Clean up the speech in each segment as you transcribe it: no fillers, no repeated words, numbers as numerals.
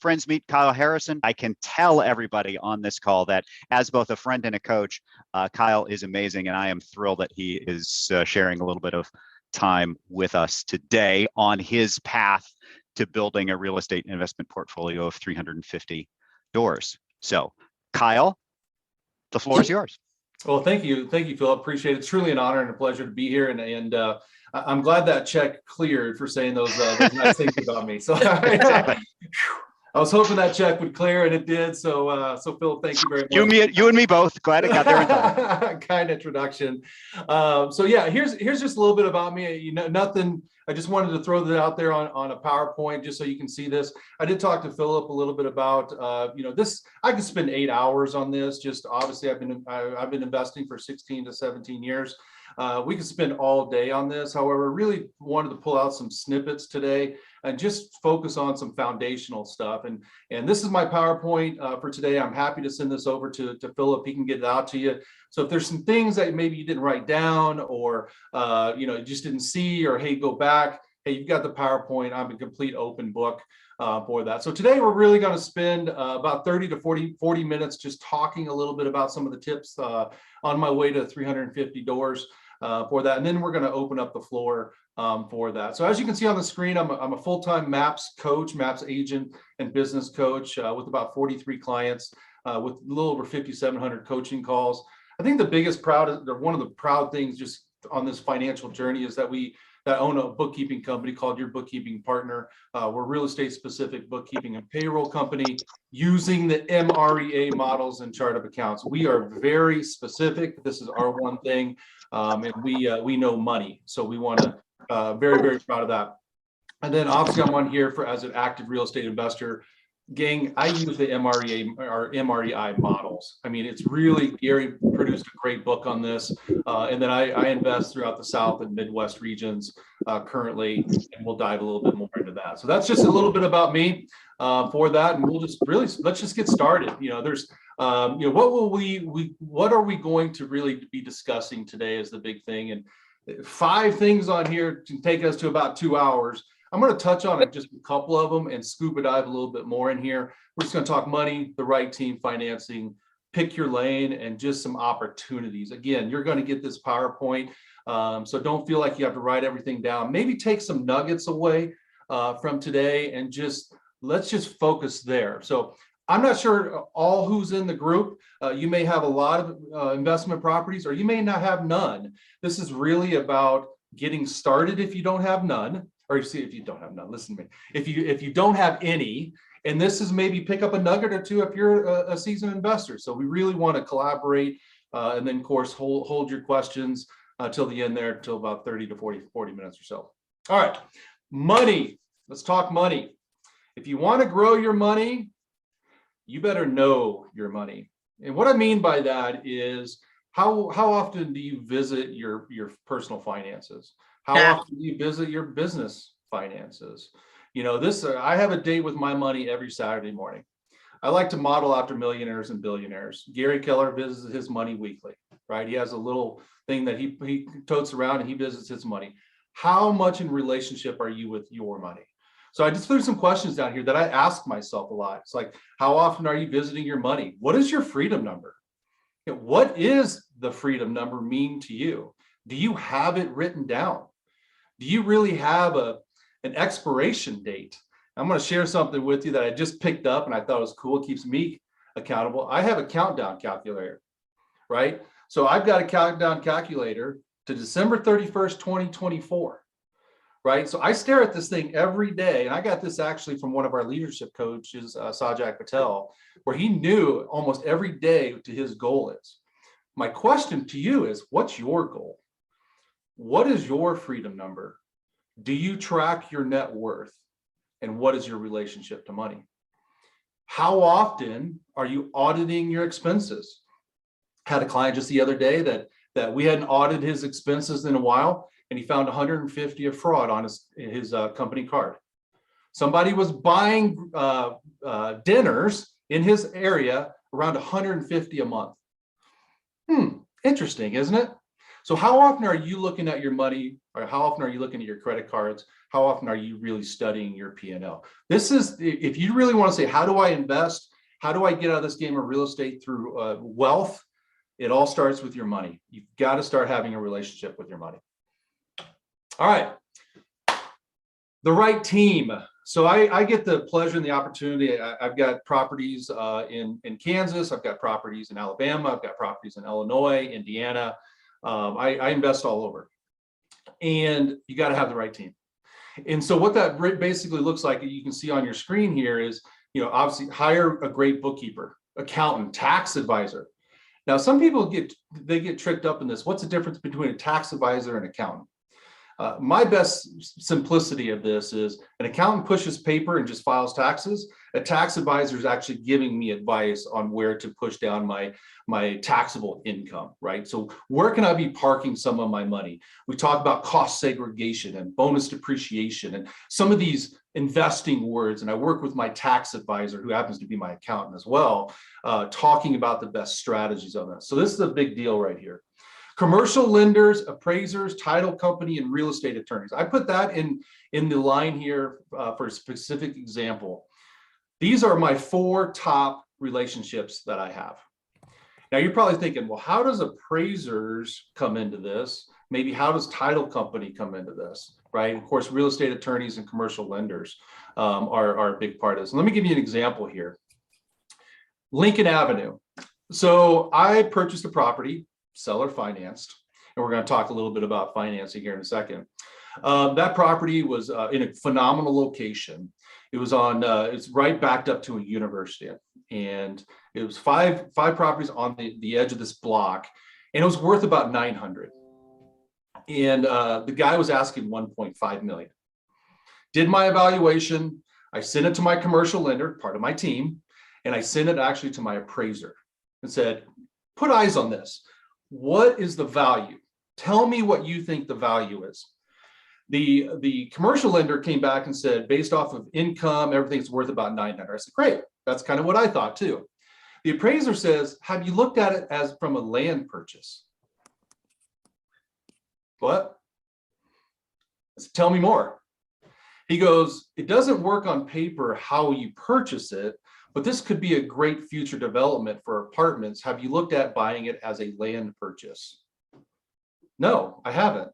friends meet Kyle Harrison. I can tell everybody on this call that as both a friend and a coach, Kyle is amazing, and I am thrilled that he is sharing a little bit of time with us today on his path to building a real estate investment portfolio of 350 doors. So, Kyle, the floor is yours. Well, thank you, Philip. Appreciate it. It's truly an honor and a pleasure to be here, and I'm glad that check cleared for saying those nice things about me. So I was hoping that check would clear, and it did. So, Philip, thank you very much. You and me both. Glad it got there in time. Kind introduction. So yeah, here's just a little bit about me. Nothing. I just wanted to throw that out there on a PowerPoint just so you can see this. I did talk to Philip a little bit about this. I could spend 8 hours on this. Just obviously, I've been investing for 16 to 17 years. We could spend all day on this. However, really wanted to pull out some snippets today and just focus on some foundational stuff. And this is my PowerPoint for today. I'm happy to send this over to Philip. He can get it out to you. So if there's some things that maybe you didn't write down or you just didn't see, or hey, go back. Hey, you've got the PowerPoint. I'm a complete open book for that. So today we're really going to spend about 30 to 40 minutes just talking a little bit about some of the tips on my way to 350 doors for that. And then we're going to open up the floor for that. So as you can see on the screen, I'm a full-time MAPS coach, MAPS agent and business coach with about 43 clients with a little over 5,700 coaching calls. I think the biggest one of the proud things just on this financial journey is that we own a bookkeeping company called Your Bookkeeping Partner. We're real estate specific bookkeeping and payroll company using the MREA models and chart of accounts. We are very specific. This is our one thing, and we know money. So we want to very, very proud of that. And then obviously I'm on here as an active real estate investor. Gang, I use the MREA or MREI models. I mean, it's really, Gary produced a great book on this. And then I invest throughout the South and Midwest regions currently, and we'll dive a little bit more into that. So that's just a little bit about me for that. And we'll just let's just get started. There's, what are we going to really be discussing today is the big thing. And 5 things on here to take us to about 2 hours. I'm going to touch on just a couple of them and scuba dive a little bit more in here. We're just going to talk money, the right team, financing, pick your lane, and just some opportunities. Again, you're going to get this PowerPoint, so don't feel like you have to write everything down. Maybe take some nuggets away from today and let's just focus there. So I'm not sure all who's in the group. You may have a lot of investment properties, or you may not have none. This is really about getting started if you don't have none. Or if you don't have none, listen to me. If you don't have any, and this is maybe pick up a nugget or two if you're a seasoned investor. So we really want to collaborate, and then of course hold your questions till the end there, till about 30 to 40 minutes or so. All right, money. Let's talk money. If you want to grow your money, you better know your money. And what I mean by that is how often do you visit your personal finances? How often do you visit your business finances? I have a date with my money every Saturday morning. I like to model after millionaires and billionaires. Gary Keller visits his money weekly, right? He has a little thing that he totes around and he visits his money. How much in relationship are you with your money? So I just threw some questions down here that I ask myself a lot. It's like, how often are you visiting your money? What is your freedom number? What is the freedom number mean to you? Do you have it written down? Do you really have an expiration date? I'm going to share something with you that I just picked up and I thought was cool. It keeps me accountable. I have a countdown calculator, right? So I've got a countdown calculator to December 31st, 2024, right? So I stare at this thing every day. And I got this actually from one of our leadership coaches, Sajak Patel, where he knew almost every day to his goal is. My question to you is, what's your goal? What is your freedom number? Do you track your net worth? And what is your relationship to money? How often are you auditing your expenses? Had a client just the other day that we hadn't audited his expenses in a while, and he found 150 of fraud on his company card. Somebody was buying dinners in his area around 150 a month. Interesting, isn't it? So how often are you looking at your money, or how often are you looking at your credit cards how often are you really studying your P&L? This is, if you really want to say, how do I invest? How do I get out of this game of real estate through wealth? It all starts with your money. You've got to start having a relationship with your money. All right. The right team. So I get the pleasure and the opportunity. I've got properties in Kansas. I've got properties in Alabama. I've got properties in Illinois, Indiana. I invest all over. And you got to have the right team. And so what that basically looks like, you can see on your screen here is, obviously hire a great bookkeeper, accountant, tax advisor. Now, some people get tricked up in this. What's the difference between a tax advisor and accountant? My best simplicity of this is an accountant pushes paper and just files taxes. A tax advisor is actually giving me advice on where to push down my taxable income, right? So where can I be parking some of my money? We talk about cost segregation and bonus depreciation and some of these investing words. And I work with my tax advisor, who happens to be my accountant as well, talking about the best strategies on this. So this is a big deal right here. Commercial lenders, appraisers, title company, and real estate attorneys. I put that in the line here for a specific example. These are my 4 top relationships that I have. Now you're probably thinking, well, how does appraisers come into this? Maybe how does title company come into this, right? Of course, real estate attorneys and commercial lenders are a big part of this. Let me give you an example here. Lincoln Avenue. So I purchased a property, seller financed, and we're going to talk a little bit about financing here in a second. That property was in a phenomenal location. It was on, it's right backed up to a university, and it was five properties on the edge of this block, and it was worth about 900. And the guy was asking 1.5 million. Did my evaluation. I sent it to my commercial lender, part of my team, and I sent it actually to my appraiser and said, put eyes on this. What is the value? Tell me what you think the value is. The commercial lender came back and said, based off of income, everything's worth about 900. I said, great. That's kind of what I thought too. The appraiser says, have you looked at it as from a land purchase? What? I said, tell me more. He goes, it doesn't work on paper how you purchase it, but this could be a great future development for apartments. Have you looked at buying it as a land purchase? No, I haven't.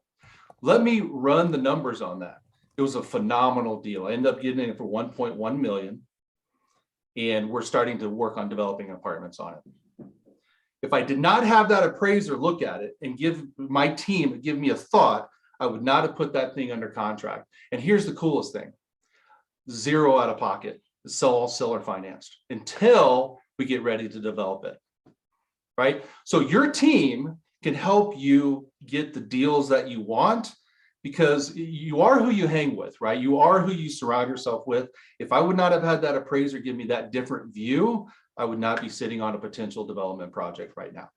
Let me run the numbers on that. It was a phenomenal deal. I ended up getting it for 1.1 million. And we're starting to work on developing apartments on it. If I did not have that appraiser look at it and give my team, give me a thought, I would not have put that thing under contract. And here's the coolest thing. 0 out of pocket. It's all seller financed until we get ready to develop it, right? So your team can help you get the deals that you want, because you are who you hang with, right? You are who you surround yourself with. If I would not have had that appraiser give me that different view, I would not be sitting on a potential development project right now.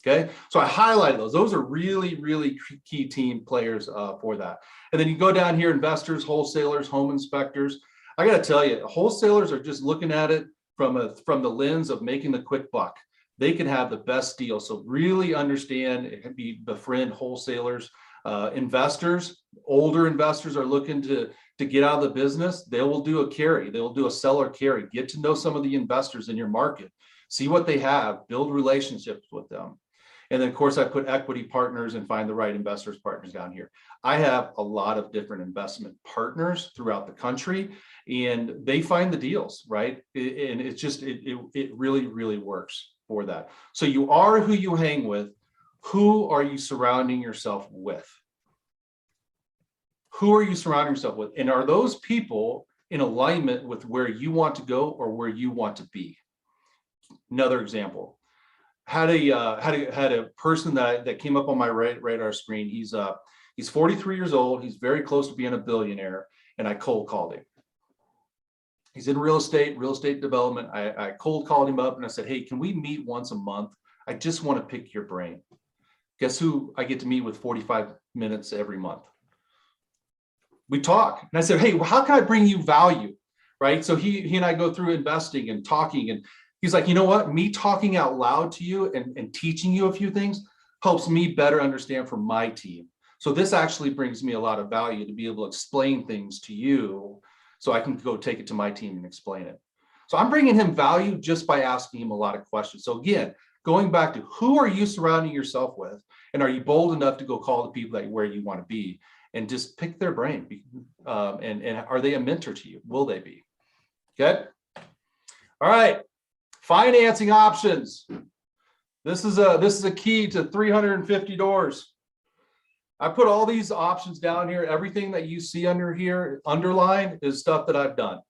Okay, so I highlighted those. Those are really, really key team players for that. And then you go down here, investors, wholesalers, home inspectors. I got to tell you, wholesalers are just looking at it from the lens of making the quick buck. They can have the best deal. So really understand, it can befriend wholesalers. Investors, older investors are looking to get out of the business. They will do a carry. They will do a seller carry. Get to know some of the investors in your market. See what they have. Build relationships with them. And then, of course, I put equity partners and find the right investors partners down here. I have a lot of different investment partners throughout the country, and they find the deals, right? And it's just, it really, really works for that. So you are who you hang with. Who are you surrounding yourself with? Who are you surrounding yourself with? And are those people in alignment with where you want to go or where you want to be? Another example. Had a person that came up on my radar screen. He's 43 years old. He's very close to being a billionaire, and I cold called him. He's in real estate development. I cold called him up and I said, hey, can we meet once a month? I just want to pick your brain. Guess who I get to meet with 45 minutes every month? We talk. And I said, hey, well, how can I bring you value? Right? So he and I go through investing and talking, and he's like, you know what? Me talking out loud to you and teaching you a few things helps me better understand for my team. So this actually brings me a lot of value to be able to explain things to you so I can go take it to my team and explain it. So I'm bringing him value just by asking him a lot of questions. So again, going back to who are you surrounding yourself with? And are you bold enough to go call the people that where you want to be and just pick their brain? And are they a mentor to you? Will they be? Okay. All right. Financing options. This is a key to 350 doors. I put all these options down here. Everything that you see under here, underlined, is stuff that I've done.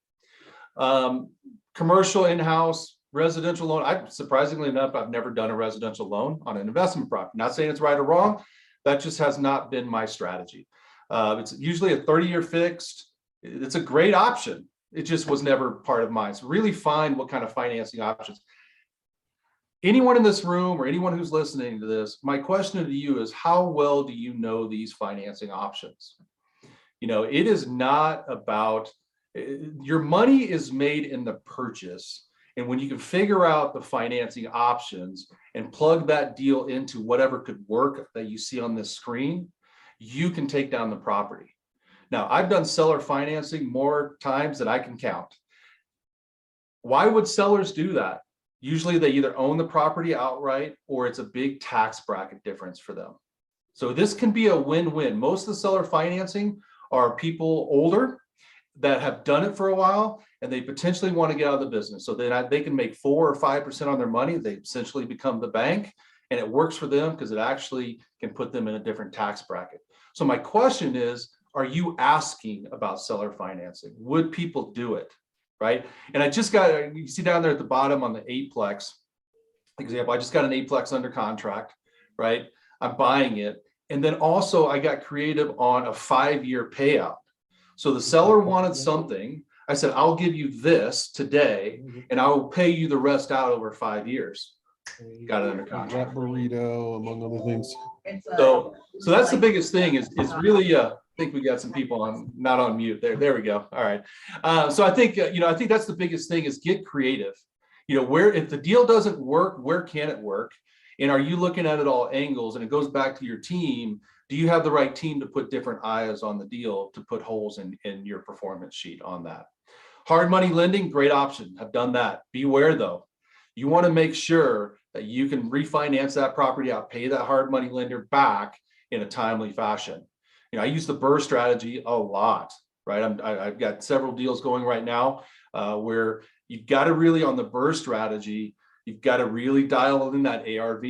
Commercial in-house, residential loan. Surprisingly enough, I've never done a residential loan on an investment property. Not saying it's right or wrong. That just has not been my strategy. It's usually a 30-year fixed. It's a great option. It just was never part of mine. So really find what kind of financing options. Anyone in this room or anyone who's listening to this, my question to you is, how well do you know these financing options? It is not about, your money is made in the purchase. And when you can figure out the financing options and plug that deal into whatever could work that you see on this screen, you can take down the property. Now, I've done seller financing more times than I can count. Why would sellers do that? Usually they either own the property outright or it's a big tax bracket difference for them. So this can be a win-win. Most of the seller financing are people older that have done it for a while and they potentially want to get out of the business. So then they can make 4 or 5% on their money. They essentially become the bank and it works for them because it actually can put them in a different tax bracket. So my question is, are you asking about seller financing? Would people do it? Right. And I just got, you see down there at the bottom on the 8-plex example, I just got an 8-plex under contract, right? I'm buying it. And then also I got creative on a 5-year payout. So the seller wanted something. I said, I'll give you this today and I will pay you the rest out over 5 years. Got it under contract. Burrito, among other things. So that's the biggest thing is really, I think we got some people on, not on mute there. There we go. All right. So I think, I think that's the biggest thing is get creative. Where, if the deal doesn't work, where can it work? And are you looking at it all angles? And it goes back to your team. Do you have the right team to put different eyes on the deal to put holes in your performance sheet on that? Hard money lending, great option. I've done that. Beware though. You want to make sure that you can refinance that property out, pay that hard money lender back in a timely fashion. I use the BRRRR strategy a lot, right? I've got several deals going right now where you've got to really, on the BRRRR strategy, you've got to really dial in that ARV,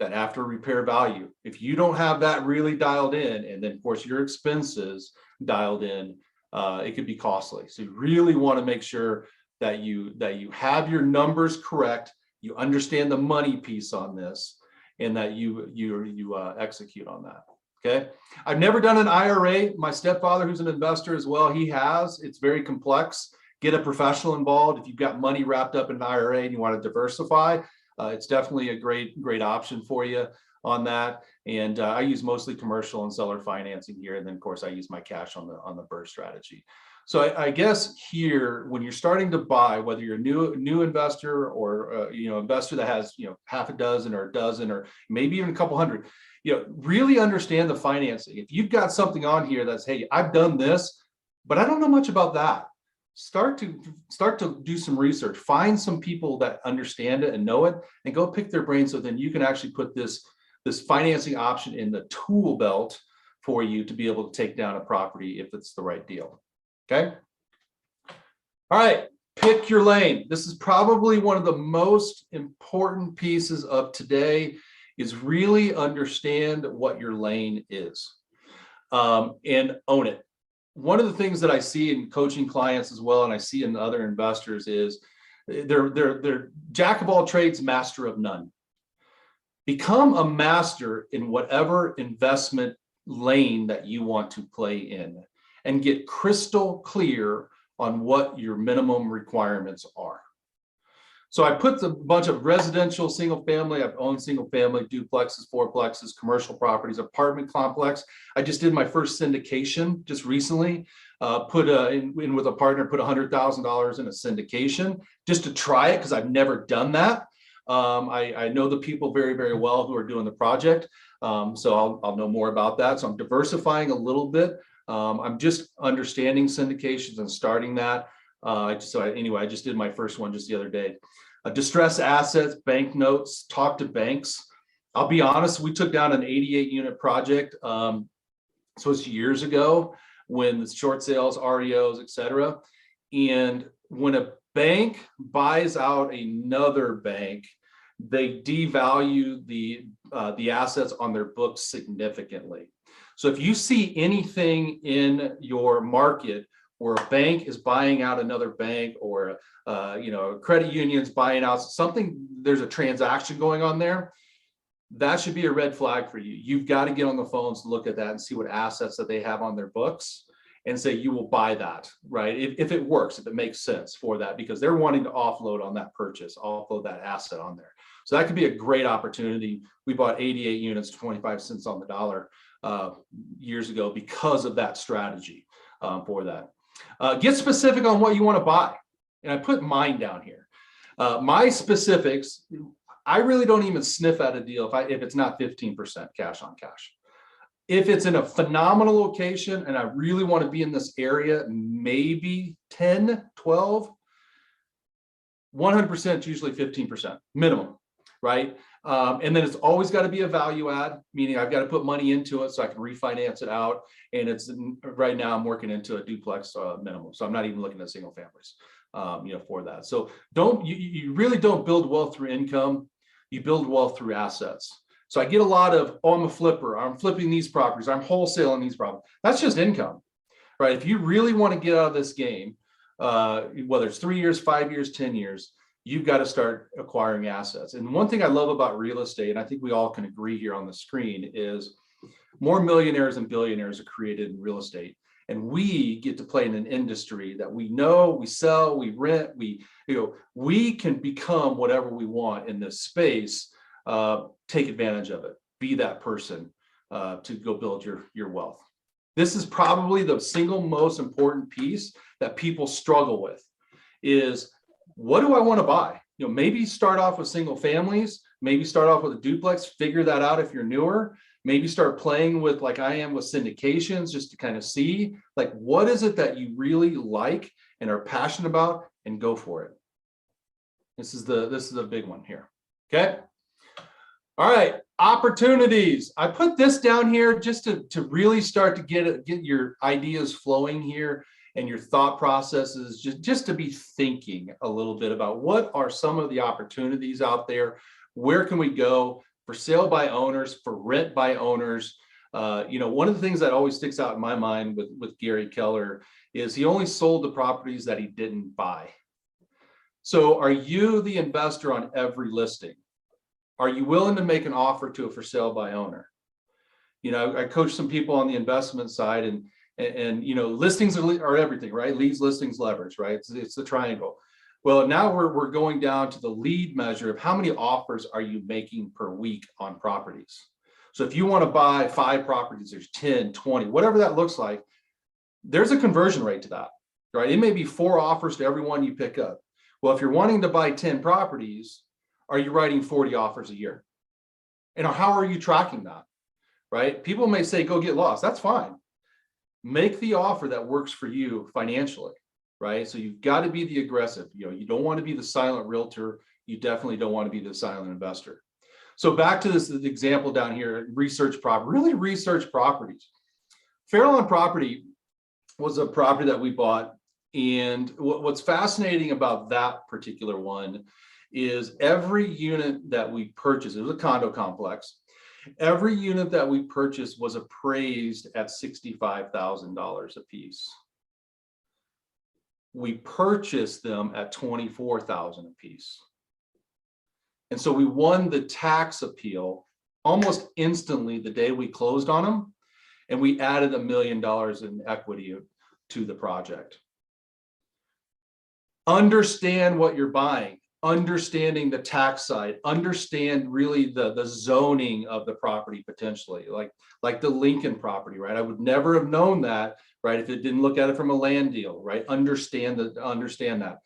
that after repair value. If you don't have that really dialed in, and then of course your expenses dialed in, it could be costly. So you really want to make sure that you have your numbers correct, you understand the money piece on this, and that you execute on that. Okay. I've never done an IRA. My stepfather, who's an investor as well, he has. It's very complex. Get a professional involved. If you've got money wrapped up in an IRA and you want to diversify, it's definitely a great option for you on that. And I use mostly commercial and seller financing here. And then of course I use my cash on the BRRRR strategy. So I guess here, when you're starting to buy, whether you're a new investor or investor that has half a dozen or a dozen or maybe even a couple hundred, really understand the financing. If you've got something on here that's, hey, I've done this, but I don't know much about that. Start to do some research. Find some people that understand it and know it, and go pick their brain so then you can actually put this financing option in the tool belt for you to be able to take down a property if it's the right deal. Okay. All right. Pick your lane. This is probably one of the most important pieces of today, is really understand what your lane is and own it. One of the things that I see in coaching clients as well, and I see in other investors, is they're jack of all trades, master of none. Become a master in whatever investment lane that you want to play in, and get crystal clear on what your minimum requirements are. So I put a bunch of residential, single family. I've owned single family, duplexes, fourplexes, commercial properties, apartment complex. I just did my first syndication just recently. Put in with a partner, put $100,000 in a syndication just to try it because I've never done that. I know the people very, very well who are doing the project. So I'll know more about that. So I'm diversifying a little bit. I'm just understanding syndications and starting that. Anyway, I just did my first one just the other day. Distressed assets, bank notes, talk to banks. I'll be honest, we took down an 88 unit project. So it's years ago when the short sales, REOs, et cetera. And when a bank buys out another bank, they devalue the assets on their books significantly. So if you see anything in your market where a bank is buying out another bank, or a credit union's buying out something, there's a transaction going on there, that should be a red flag for you. You've got to get on the phones, look at that and see what assets that they have on their books and say you will buy that, right? If it works, if it makes sense for that, because they're wanting to offload on that purchase, offload that asset on there. So that could be a great opportunity. We bought 88 units, 25 cents on the dollar years ago because of that strategy for that. Get specific on what you want to buy. And I put mine down here. My specifics, I really don't even sniff at a deal if it's not 15% cash on cash. If it's in a phenomenal location and I really want to be in this area, maybe 10, 12, 100% is usually 15% minimum, right? And then it's always got to be a value add, meaning I've got to put money into it so I can refinance it out. And it's right now I'm working into a duplex minimum. So I'm not even looking at single families, for that. So you really don't build wealth through income. You build wealth through assets. So I get a lot of, oh, I'm a flipper. I'm flipping these properties. I'm wholesaling these properties. That's just income, right? If you really want to get out of this game, whether it's 3 years, 5 years, 10 years, you've got to start acquiring assets. And one thing I love about real estate, and I think we all can agree here on the screen, is more millionaires and billionaires are created in real estate. And we get to play in an industry that we know, we sell, we rent, we can become whatever we want in this space. Take advantage of it. Be that person to go build your wealth. This is probably the single most important piece that people struggle with is, what do I want to buy? Maybe start off with single families, maybe start off with a duplex, figure that out if you're newer. Maybe start playing with, like I am, with syndications, just to kind of see, like, what is it that you really like and are passionate about, and go for it. This is a big one here. Okay. All right. Opportunities. I put this down here just to really start to get your ideas flowing here and your thought processes, just to be thinking a little bit about what are some of the opportunities out there. Where can we go? For sale by owners, for rent by owners. One of the things that always sticks out in my mind with Gary Keller is he only sold the properties that he didn't buy. So are you the investor on every listing? Are you willing to make an offer to a for sale by owner? I coach some people on the investment side, and listings are everything, right? Leads, listings, leverage, right? It's the triangle. Well, now we're going down to the lead measure of how many offers are you making per week on properties. So if you want to buy 5 properties, there's 10, 20, whatever that looks like, there's a conversion rate to that, right? It may be 4 offers to every one you pick up. Well, if you're wanting to buy 10 properties, are you writing 40 offers a year? And how are you tracking that, right? People may say, go get lost. That's fine. Make the offer that works for you financially. Right? So you've got to be the aggressive. You don't want to be the silent realtor. You definitely don't want to be the silent investor. So back to this example down here, research property, really research properties. Fairlawn property was a property that we bought. And what's fascinating about that particular one is every unit that we purchased, it was a condo complex. Every unit that we purchased was appraised at $65,000 a piece. We purchased them at $24,000 a piece. And so we won the tax appeal almost instantly the day we closed on them. And we added $1 million in equity to the project. Understand what you're buying, understanding the tax side, understand really the zoning of the property potentially, like the Lincoln property, right? I would never have known that, right, if it didn't look at it from a land deal, right? Understand that.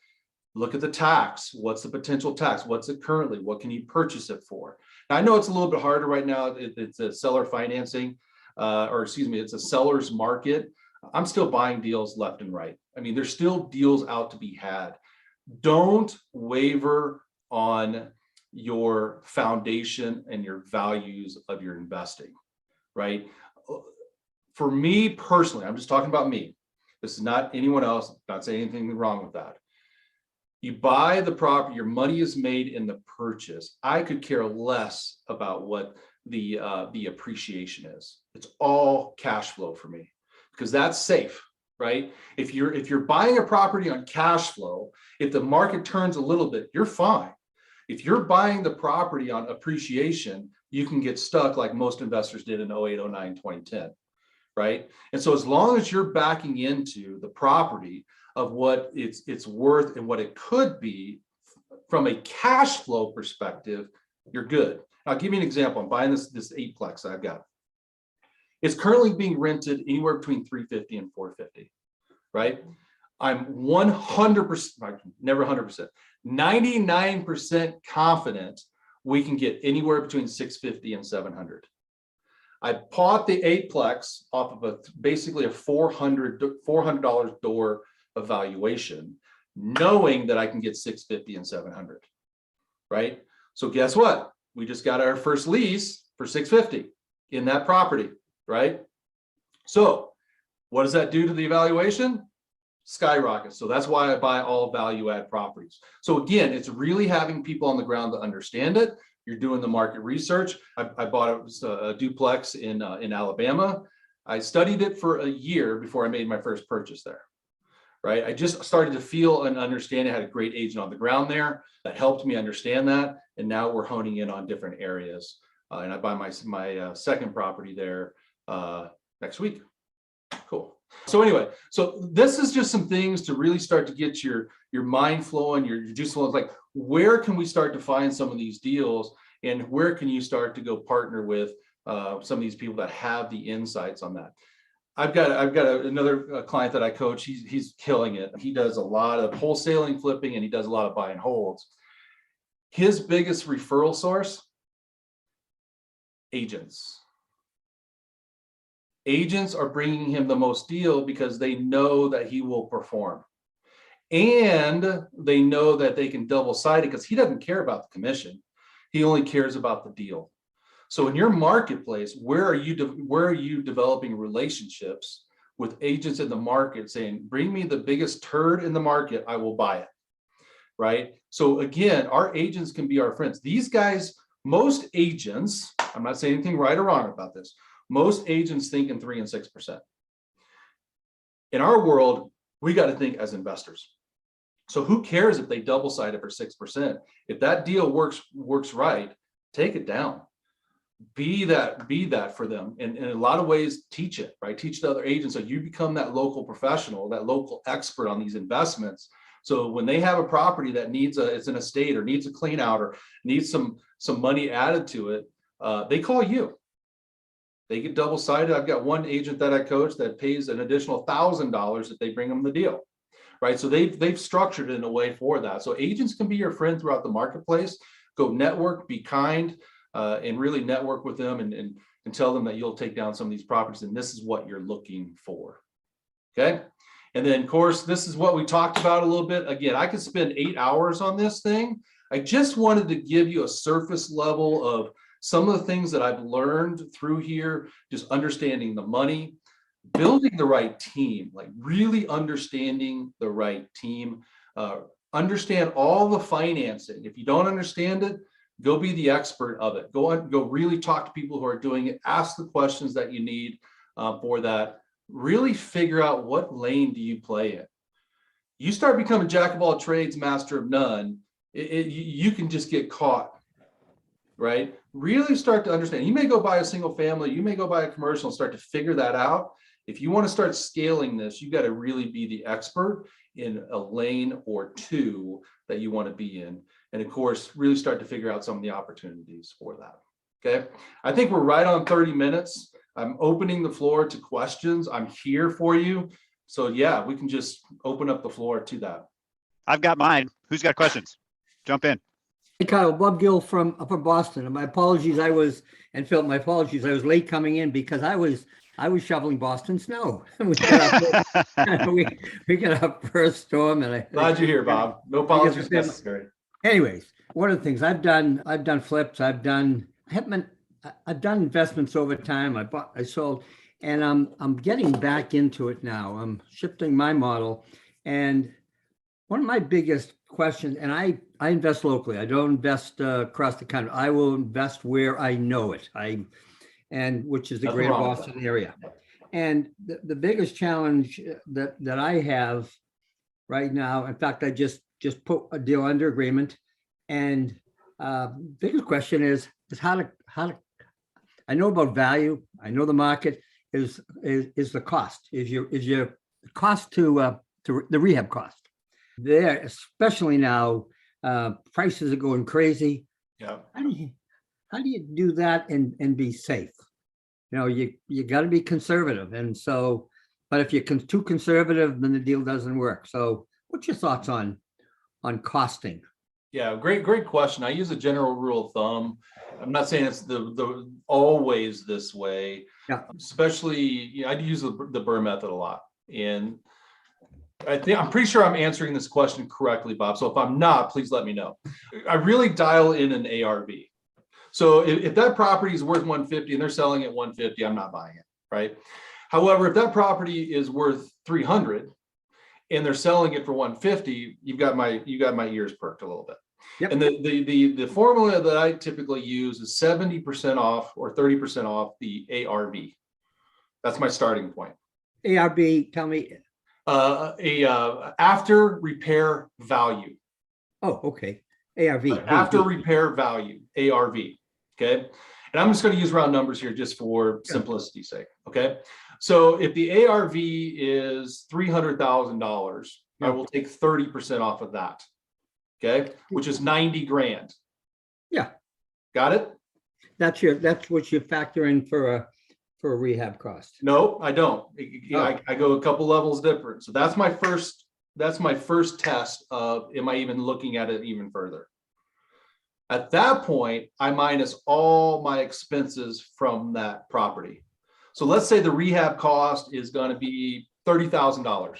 Look at the tax. What's the potential tax? What's it currently? What can you purchase it for? Now, I know it's a little bit harder right now. It's a seller financing, or excuse me, it's a seller's market. I'm still buying deals left and right. I mean, there's still deals out to be had. Don't waver on your foundation and your values of your investing, right? For me personally, I'm just talking about me. This is not anyone else. Not saying anything wrong with that. You buy the property, your money is made in the purchase. I could care less about what the appreciation is. It's all cash flow for me because that's safe, right? If you're buying a property on cash flow, if the market turns a little bit, you're fine. If you're buying the property on appreciation, you can get stuck like most investors did in 08, 09, 2010, right? And so as long as you're backing into the property of what it's worth and what it could be from a cash flow perspective, you're good. I'll give you an example. I'm buying this eightplex I've got. It's currently being rented anywhere between $350 and $450, right? I'm 100%, never 100%, 99% confident we can get anywhere between $650 and $700. I bought the eightplex off of basically a $400 door evaluation, knowing that I can get $650 and $700, right? So guess what? We just got our first lease for $650 in that property, right? So what does that do to the evaluation? Skyrockets. So that's why I buy all value add properties. So again, it's really having people on the ground to understand it. You're doing the market research. I bought a duplex in Alabama. I studied it for a year before I made my first purchase there, right? I just started to feel and understand. I had a great agent on the ground there that helped me understand that. And now we're honing in on different areas. And I buy my second property there next week. Cool. So anyway, so this is just some things to really start to get your mind flowing, your juice flowing. Like, where can we start to find some of these deals, and where can you start to go partner with some of these people that have the insights on that? I've got another client that I coach. He's killing it. He does a lot of wholesaling, flipping, and he does a lot of buy and holds. His biggest referral source, agents. Agents are bringing him the most deal because they know that he will perform. And they know that they can double-sided because he doesn't care about the commission. He only cares about the deal. So in your marketplace, where are you developing relationships with agents in the market saying, bring me the biggest turd in the market, I will buy it, right? So again, our agents can be our friends. These guys, most agents, I'm not saying anything right or wrong about this, most agents think in 3 and 6%. In our world, we got to think as investors. So who cares if they double-side it for 6%? If that deal works right, take it down. Be that for them. And in a lot of ways, teach it, right? Teach the other agents so you become that local professional, that local expert on these investments. So when they have a property that it's an estate or needs a clean out or needs some money added to it, they call you. They get double-sided. I've got one agent that I coach that pays an additional $1,000 if they bring them the deal, right? So they've structured it in a way for that. So agents can be your friend throughout the marketplace. Go network, be kind, and really network with them and tell them that you'll take down some of these properties and this is what you're looking for, okay? And then, of course, this is what we talked about a little bit. Again, I could spend 8 hours on this thing. I just wanted to give you a surface level of some of the things that I've learned through here, just understanding the money, building the right team, like really understanding the right team, understand all the financing. If you don't understand it, go be the expert of it. Go really talk to people who are doing it, ask the questions that you need for that. Really figure out what lane do you play in. You start becoming jack of all trades, master of none, you can just get caught, right? Really start to understand. You may go buy a single family, you may go buy a commercial and start to figure that out. If you want to start scaling this, you got to really be the expert in a lane or two that you want to be in. And of course, really start to figure out some of the opportunities for that. Okay. I think we're right on 30 minutes. I'm opening the floor to questions. I'm here for you. So yeah, we can just open up the floor to that. I've got mine. Who's got questions? Jump in. Hey Kyle, Bob Gill from Boston. And my apologies, and Phil, my apologies, I was late coming in because I was shoveling Boston snow. We got our first storm, and Glad you're here, Bob. No apologies necessary. Anyways, one of the things I've done flips. I've done investments over time. I sold, and I'm getting back into it now. I'm shifting my model, and one of my biggest questions, and I invest locally. I don't invest across the country. I will invest where I know it. Which is the greater Boston area. And the biggest challenge that I have right now, in fact, I just put a deal under agreement. And biggest question is how to I know about value. I know the market is the cost. Is your cost to the rehab cost. There, especially now, prices are going crazy. Yeah. How do you do that and be safe? You got to be conservative. And so, but if you're too conservative, then the deal doesn't work. So what's your thoughts on costing? Yeah, great question. I use a general rule of thumb. I'm not saying it's the always this way. Yeah. Especially, I use the Burr method a lot. And I'm pretty sure I'm answering this question correctly, Bob. So if I'm not, please let me know. I really dial in an ARV. So if that property is worth 150 and they're selling at 150, I'm not buying it, right? However, if that property is worth 300 and they're selling it for 150, you got my ears perked a little bit. Yep. And the formula that I typically use is 70% off or 30% off the ARV. That's my starting point. ARV, tell me. After repair value. Oh, okay. ARV. After repair value, ARV. Okay. And I'm just going to use round numbers here just for simplicity's sake. Okay. So if the ARV is $300,000, I will take 30% off of that. Okay. Which is 90 grand. Yeah. Got it? That's what you factor in for a rehab cost. No, I don't. I go a couple levels different. So that's my first test of, am I even looking at it even further? At that point, I minus all my expenses from that property. So let's say the rehab cost is going to be $30,000.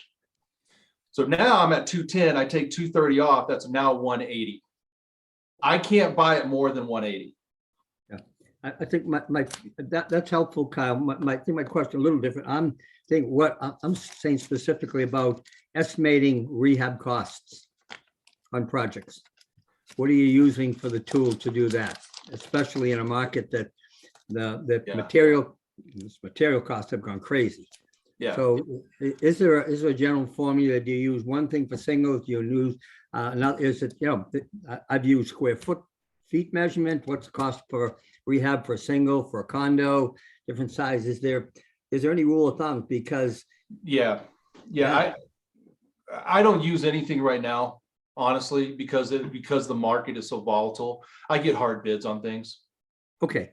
So now I'm at 210, I take 230 off, that's now 180. I can't buy it more than 180. I think that's helpful, Kyle. I think my question a little different. I'm saying specifically about estimating rehab costs on projects. What are you using for the tool to do that? Especially in a market that the material costs have gone crazy. Yeah. So is there a general formula? Do you use one thing for singles? Do you use another? Is it, I've used square feet measurement. What's the cost for rehab for a single, for a condo, different sizes? Is there any rule of thumb? Because I don't use anything right now, honestly, because the market is so volatile. I get hard bids on things. Okay.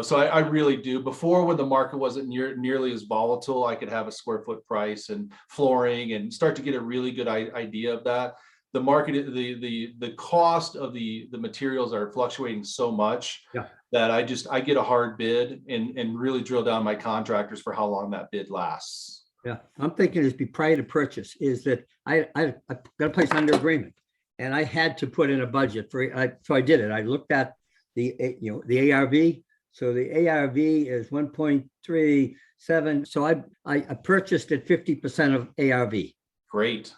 So I really do. Before, when the market wasn't nearly as volatile, I could have a square foot price and flooring and start to get a really good idea of that. The market, the cost of the materials are fluctuating so much that I get a hard bid and really drill down my contractors for how long that bid lasts. Yeah, I'm thinking is prior to purchase is that I got a place under agreement and I had to put in a budget so I did it. I looked at the ARV. So the ARV is 1.37. So I purchased at 50% of ARV. Great.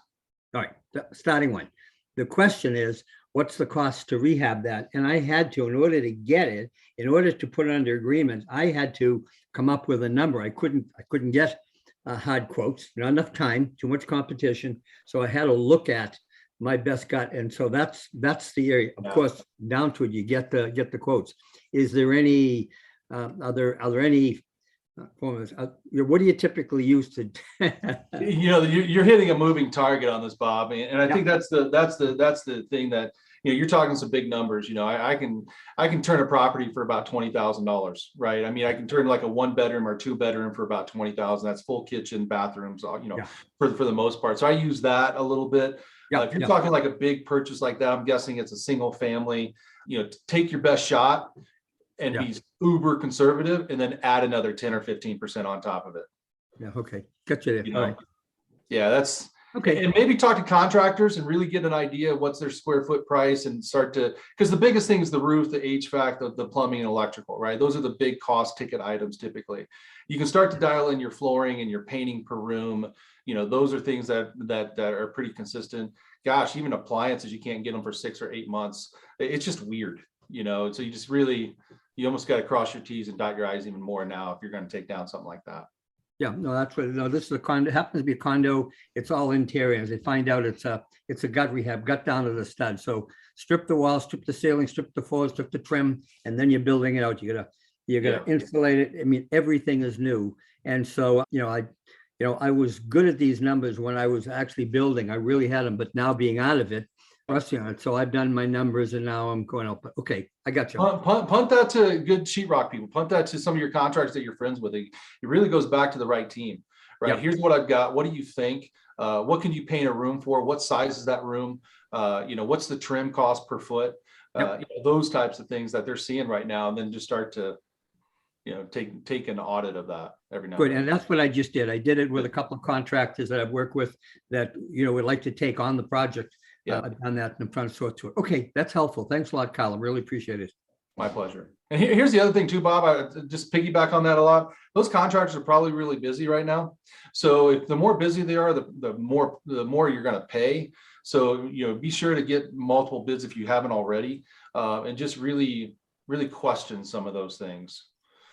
All right, starting one. The question is, what's the cost to rehab that? And I had to, in order to get it, in order to put it under agreement, I had to come up with a number. I couldn't get hard quotes, not enough time, too much competition. So I had to look at my best gut. And so that's the area. Of course, down to it, you get the quotes. Is there any, are there any formulas? What do you typically use to? You're hitting a moving target on this, Bob, and I think that's the thing that you're talking some big numbers. I can turn a property for about $20,000, right? I mean, I can turn like a 1-bedroom or 2-bedroom for about $20,000. That's full kitchen, bathrooms, for the most part. So I use that a little bit. Yeah, If you're yeah. talking like a big purchase like that, I'm guessing it's a single family, take your best shot and Yeah. be uber conservative and then add another 10 or 15% on top of it. Yeah, okay, got you there. You All know, right. yeah, that's, Okay, and maybe talk to contractors and really get an idea of what's their square foot price and start to, because the biggest thing is the roof, the HVAC, the plumbing and electrical, right? Those are the big cost ticket items typically. You can start to dial in your flooring and your painting per room. Those are things that are pretty consistent. Gosh, even appliances, you can't get them for 6 or 8 months. It's just weird, so you just really, you almost got to cross your T's and dot your I's even more now if you're going to take down something like that. yeah, no, that's what, no, this is a condo, it happens to be a condo, it's all interior, as they find out it's a gut rehab, gut down to the stud, so strip the walls, strip the ceiling, strip the floors, strip the trim, and then you're building it out, you're gonna insulate it, I mean, everything is new, and so, I was good at these numbers when I was actually building, I really had them, but now being out of it, on it, so I've done my numbers and now I'm going up, okay, I got you. Punt that to good sheetrock people. Punt that to some of your contractors that you're friends with. It really goes back to the right team, right? Yep. Here's what I've got. What do you think? What can you paint a room for? What size is that room? What's the trim cost per foot? Those types of things that they're seeing right now, and then just start to, take an audit of that every now Good, and and then. that's what I just did. I did it with a couple of contractors that I've worked with that, would like to take on the project. Yeah. I've done that in front of sort to it. Okay, that's helpful. Thanks a lot, Kyle. I really appreciate it. My pleasure. And here's the other thing too, Bob, I just piggyback on that a lot. Those contractors are probably really busy right now. So if the more busy they are, the more you're going to pay. So, be sure to get multiple bids if you haven't already, and just really, really question some of those things.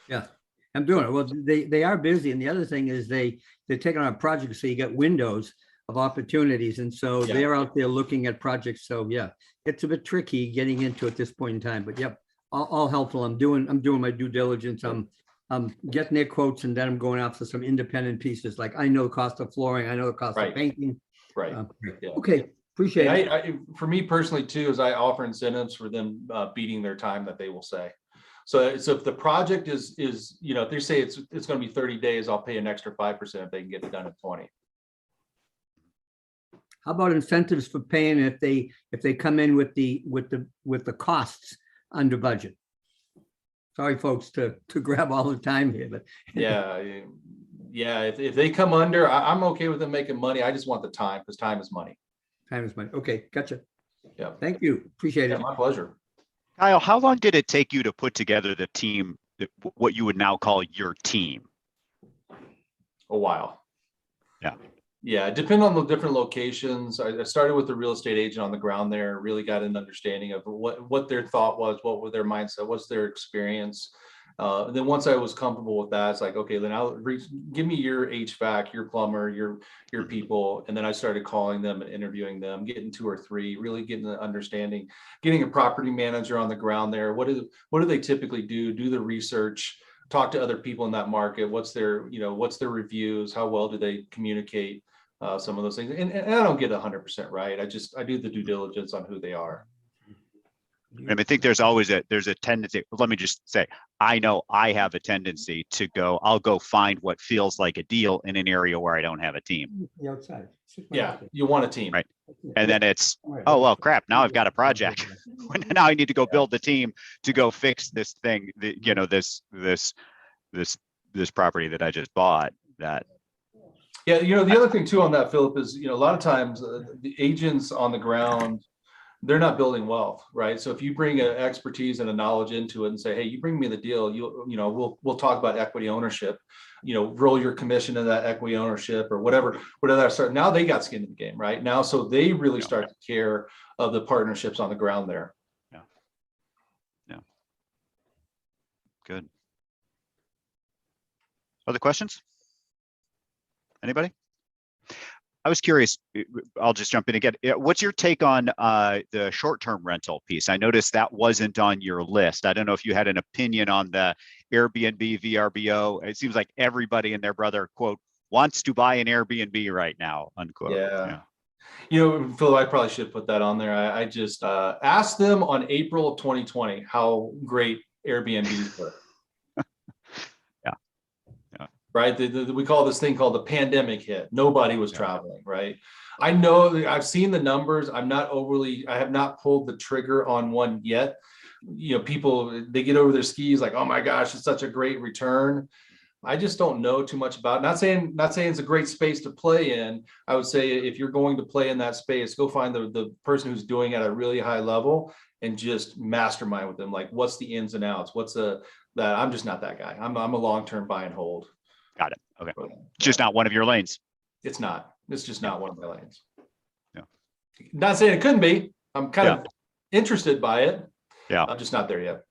Yeah, I'm doing it. Well, they are busy. And the other thing is they're taking on projects. So you get windows of opportunities. And so they're out there looking at projects. So yeah, it's a bit tricky getting into at this point in time, but yep, all helpful. I'm doing my due diligence. I'm getting their quotes and then I'm going after some independent pieces. Like I know the cost of flooring. I know the cost of painting. Right. Okay. Appreciate it. For me personally too, is I offer incentives for them beating their time that they will say. So if the project is, if they say it's going to be 30 days, I'll pay an extra 5% if they can get it done in 20. How about incentives for paying if they come in with the costs under budget? Sorry, folks, to grab all the time here, but yeah. If they come under, I'm okay with them making money. I just want the time because time is money. Time is money. Okay, gotcha. Yeah. Thank you. Appreciate it. My pleasure. Kyle, how long did it take you to put together the team, what you would now call your team? A while. Yeah. Yeah, depending on the different locations. I started with the real estate agent on the ground there, really got an understanding of what their thought was, what was their mindset, what's their experience. And then once I was comfortable with that, it's like, okay, then give me your HVAC, your plumber, your people. And then I started calling them and interviewing them, getting 2 or 3, really getting the understanding, getting a property manager on the ground there. What do they typically do the research, talk to other people in that market. What's their reviews? How well do they communicate some of those things? And I don't get 100% right. I do the due diligence on who they are. I think there's always a tendency. Let me just say, I know I have a tendency to I'll go find what feels like a deal in an area where I don't have a team. The outside. Yeah, you want a team. Right. And then it's, oh, well, crap, now I've got a project. Now I need to go build the team to go fix this thing, this property that I just bought. That. Yeah, the other thing too on that, Philip, is, a lot of times the agents on the ground, they're not building wealth, right? So if you bring an expertise and a knowledge into it and say, hey, you bring me the deal, we'll talk about equity ownership, roll your commission in that equity ownership or whatever that start. Now they got skin in the game, right? Now, so they really start to care of the partnerships on the ground there. Yeah. Good. Other questions? Anybody? I was curious, I'll just jump in again. What's your take on the short-term rental piece? I noticed that wasn't on your list. I don't know if you had an opinion on the Airbnb, VRBO. It seems like everybody and their brother, quote, wants to buy an Airbnb right now, unquote. Yeah. Phil, I probably should put that on there. I just asked them on April of 2020 how great Airbnbs were. Right. We call this thing called the pandemic hit. Nobody was traveling. Right. I know that I've seen the numbers. I have not pulled the trigger on one yet. People, they get over their skis like, oh my gosh, it's such a great return. I just don't know too much about it. Not saying it's a great space to play in. I would say if you're going to play in that space, go find the person who's doing it at a really high level and just mastermind with them. Like, what's the ins and outs? I'm just not that guy. I'm a long-term buy and hold. Got it. Okay. But, Just not one of your lanes. It's not. It's just not one of my lanes. Yeah. Not saying it couldn't be. I'm kind of interested by it. Yeah. I'm just not there yet.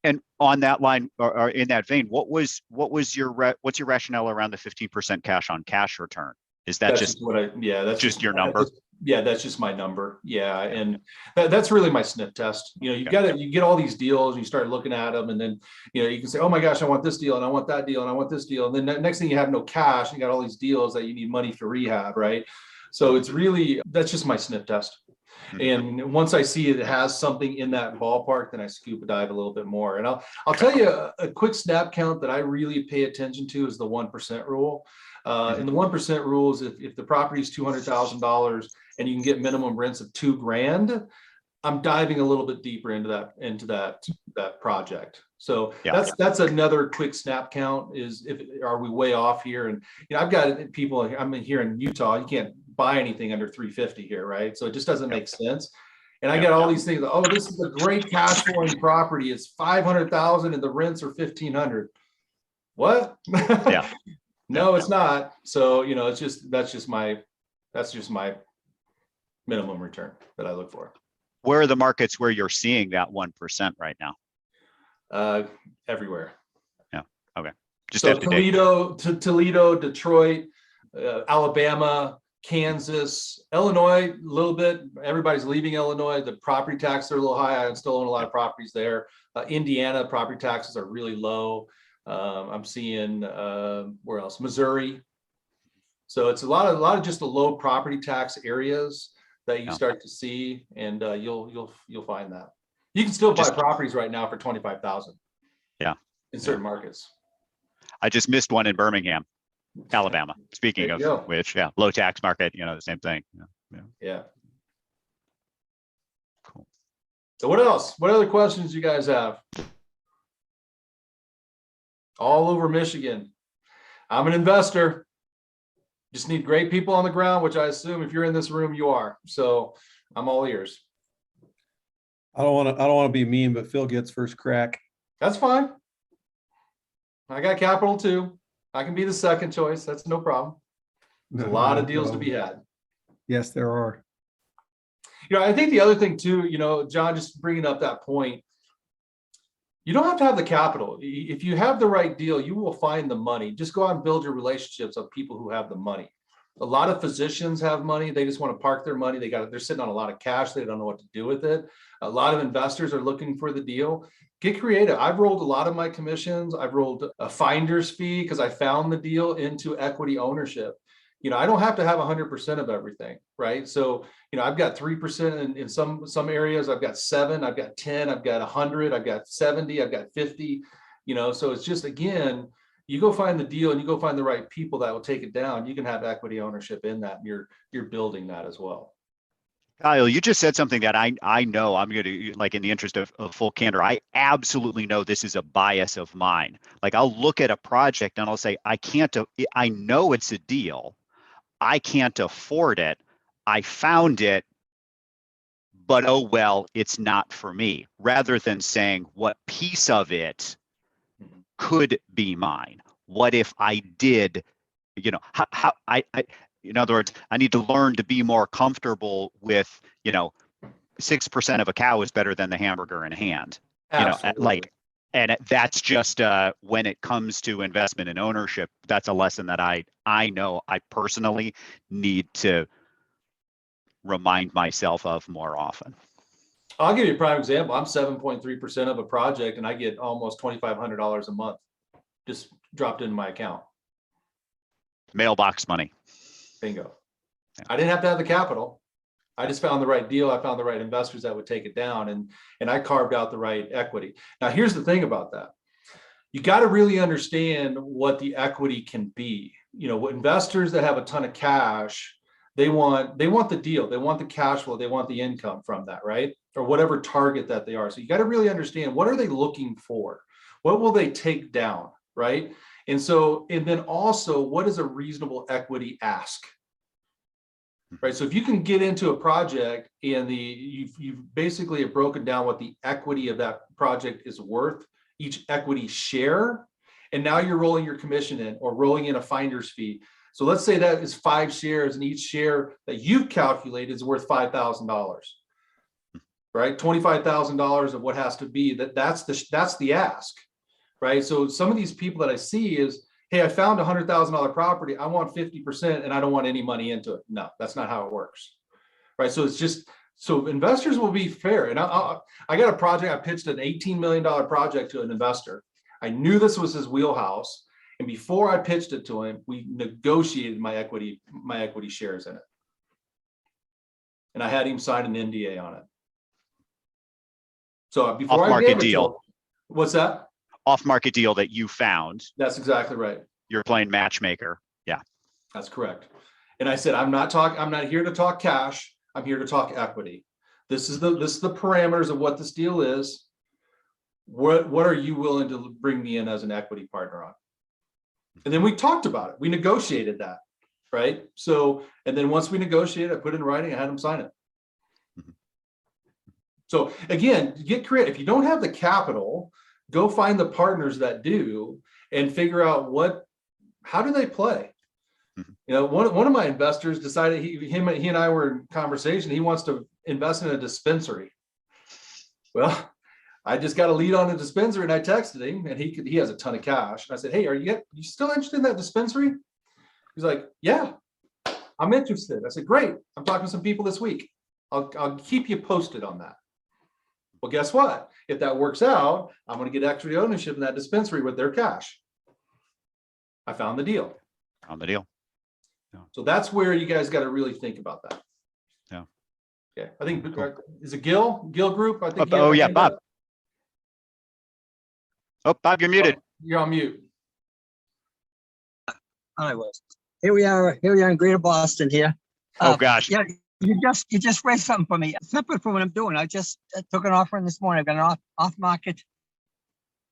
And on that line, or in that vein, what's your rationale around the 15% cash on cash return? Is that That's just your number? That's just my number. Yeah. And that's really my sniff test. You get all these deals, and you start looking at them, and then, you can say, oh my gosh, I want this deal and I want that deal and I want this deal. And then the next thing you have no cash, you got all these deals that you need money for rehab. Right. So that's just my sniff test. And once I see it has something in that ballpark, then I scuba dive a little bit more. And I'll tell you a quick snap count that I really pay attention to is the 1% rule. And the 1% rule is if the property is $200,000 and you can get minimum rents of $2,000, I'm diving a little bit deeper into that project. So that's another quick snap count. Are we way off here? And I've got people. I'm here in Utah. You can't buy anything under 350 here, right? So it just doesn't make sense. And I got all these things. Oh, this is a great cash flowing property. It's 500,000 and the rents are 1,500. What? Yeah. No, it's not. So that's just my minimum return that I look for. Where are the markets where you're seeing that 1% right now? Everywhere. Yeah. Okay. Just so Toledo, Detroit, Alabama, Kansas, Illinois, a little bit. Everybody's leaving Illinois. The property taxes are a little high. I still own a lot of properties there. Indiana, property taxes are really low. I'm seeing where else? Missouri. So it's a lot of just the low property tax areas that you start to see, and you'll find that you can still buy properties right now for 25,000. Yeah, in certain markets. I just missed one in Birmingham, Alabama. Speaking of which, low tax market. The same thing. Yeah. Cool. So what else? What other questions you guys have? All over Michigan. I'm an investor. Just need great people on the ground, which I assume if you're in this room, you are. So I'm all ears. I don't want to be mean, but Phil gets first crack. That's fine. I got capital too. I can be the second choice. That's no problem. There's a lot of deals to be had. Yes, there are. I think the other thing too, John, just bringing up that point, you don't have to have the capital. If you have the right deal, you will find the money. Just go out and build your relationships of people who have the money. A lot of physicians have money. They just want to park their money. They're sitting on a lot of cash. They don't know what to do with it. A lot of investors are looking for the deal. Get creative. I've rolled a lot of my commissions. I've rolled a finder's fee because I found the deal into equity ownership. I don't have to have 100% of everything, right? So, I've got 3% in some areas. I've got 7, I've got 10, I've got 100, I've got 70, I've got 50, so it's just, again, you go find the deal and you go find the right people that will take it down. You can have equity ownership in that. And you're building that as well. Kyle, you just said something that I know I'm going to, like, in the interest of full candor, I absolutely know this is a bias of mine. Like, I'll look at a project and I'll say, I know it's a deal. I can't afford it. I found it, but oh, well, it's not for me, rather than saying what piece of it could be mine. What if I did, how in other words, I need to learn to be more comfortable with, 6% of a cow is better than the hamburger in hand. Absolutely. And that's just when it comes to investment and ownership, that's a lesson that I know I personally need to remind myself of more often. I'll give you a prime example. I'm 7.3% of a project and I get almost $2,500 a month just dropped into my account. Mailbox money. Bingo. Yeah. I didn't have to have the capital. I just found the right deal. I found the right investors that would take it down, and I carved out the right equity. Now, here's the thing about that. You got to really understand what the equity can be. What investors that have a ton of cash, They want the deal. They want the cash flow. They want the income from that, right? Or whatever target that they are. So you got to really understand, what are they looking for? What will they take down, right? And then also, what is a reasonable equity ask? Right. So if you can get into a project and you've basically have broken down what the equity of that project is worth, each equity share, and now you're rolling your commission in or rolling in a finder's fee. So let's say that is 5 shares, and each share that you've calculated is worth $5,000, right? $25,000 of what has to be that's the ask, right? So some of these people that I see is, hey, I found $100,000 property. I want 50% and I don't want any money into it. No, that's not how it works. Right. So it's just, so investors will be fair. And I got a project. I pitched an $18 million project to an investor. I knew this was his wheelhouse. And before I pitched it to him, we negotiated my equity shares in it. And I had him sign an NDA on it. So before I gave it to him, what's that? Off-market deal that you found. That's exactly right. You're playing matchmaker. Yeah. That's correct. And I said, I'm not here to talk cash. I'm here to talk equity. This is the parameters of what this deal is. What are you willing to bring me in as an equity partner on? And then we talked about it. We negotiated that, right? So, and then once we negotiated, I put it in writing, I had him sign it. So again, get creative. If you don't have the capital, go find the partners that do and figure out how do they play? You know, one of my investors decided he and I were in conversation. He wants to invest in a dispensary. Well, I just got a lead on a dispensary and I texted him, and he has a ton of cash. And I said, hey, are you still interested in that dispensary? He's like, yeah, I'm interested. I said, great. I'm talking to some people this week. I'll keep you posted on that. Well, guess what? If that works out, I'm going to get equity ownership in that dispensary with their cash. I found the deal. On the deal. Yeah. So that's where you guys got to really think about that. Yeah. Okay. I think, is it Gil Group? I think. Oh, yeah, Bob. Oh, Bob, you're muted. Oh, you're on mute. I was. Here we are in Greater Boston here. Oh, gosh. Yeah, you just raised something for me. Separate from what I'm doing. I just took an offer this morning. I've got an off-market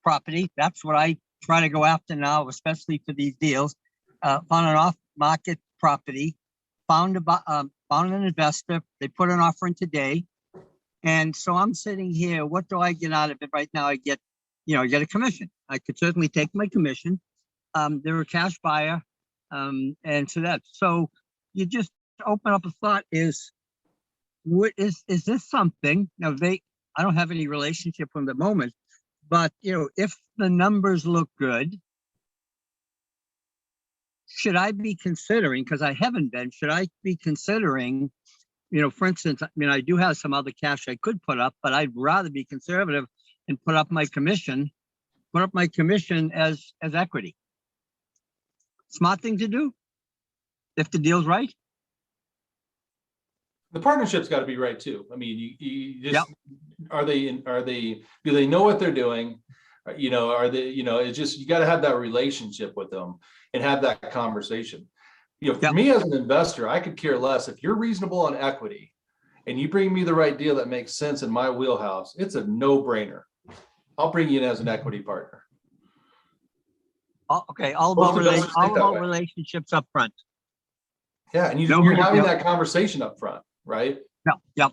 property. That's what I try to go after now, especially for these deals. Found an off-market property, found an investor. They put an offer in today. And so I'm sitting here. What do I get out of it right now? I get a commission. I could certainly take my commission. They're a cash buyer. And so you just open up a thought is this something now I don't have any relationship from the moment, but if the numbers look good, should I be considering, because I haven't been, should I be considering, for instance, I do have some other cash I could put up, but I'd rather be conservative and put up my commission as equity. Smart thing to do if the deal's right. The partnership's got to be right too. I mean, you just, Yep. do they know what they're doing? Are they, it's just, you got to have that relationship with them and have that conversation. For Yep. me as an investor, I could care less if you're reasonable on equity and you bring me the right deal that makes sense in my wheelhouse. It's a no-brainer. I'll bring you in as an equity partner. Okay, all about relationships up front. Yeah, and you're having that conversation up front, right? Yep.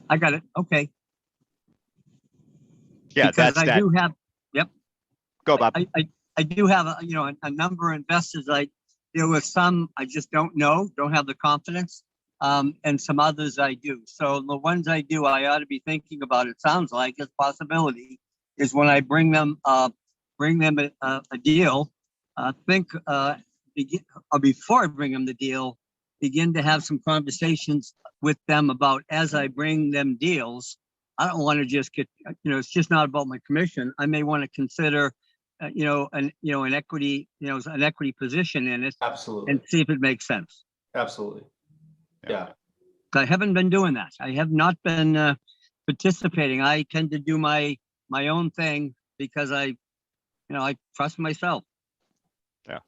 I got it. Okay. Yeah, because that's that. Do have. Yep. Go, Bob. I do have a number of investors. I deal with some I just don't have the confidence, and some others I do. So the ones I do, I ought to be thinking about. It sounds like a possibility is when I bring them a deal. Before I bring them the deal, begin to have some conversations with them about as I bring them deals. I don't want to just get, it's just not about my commission. I may want to consider, an equity, an equity position in it. Absolutely. And see if it makes sense. Absolutely. Yeah. I haven't been doing that. I have not been participating. I tend to do my own thing because I trust myself. Yeah.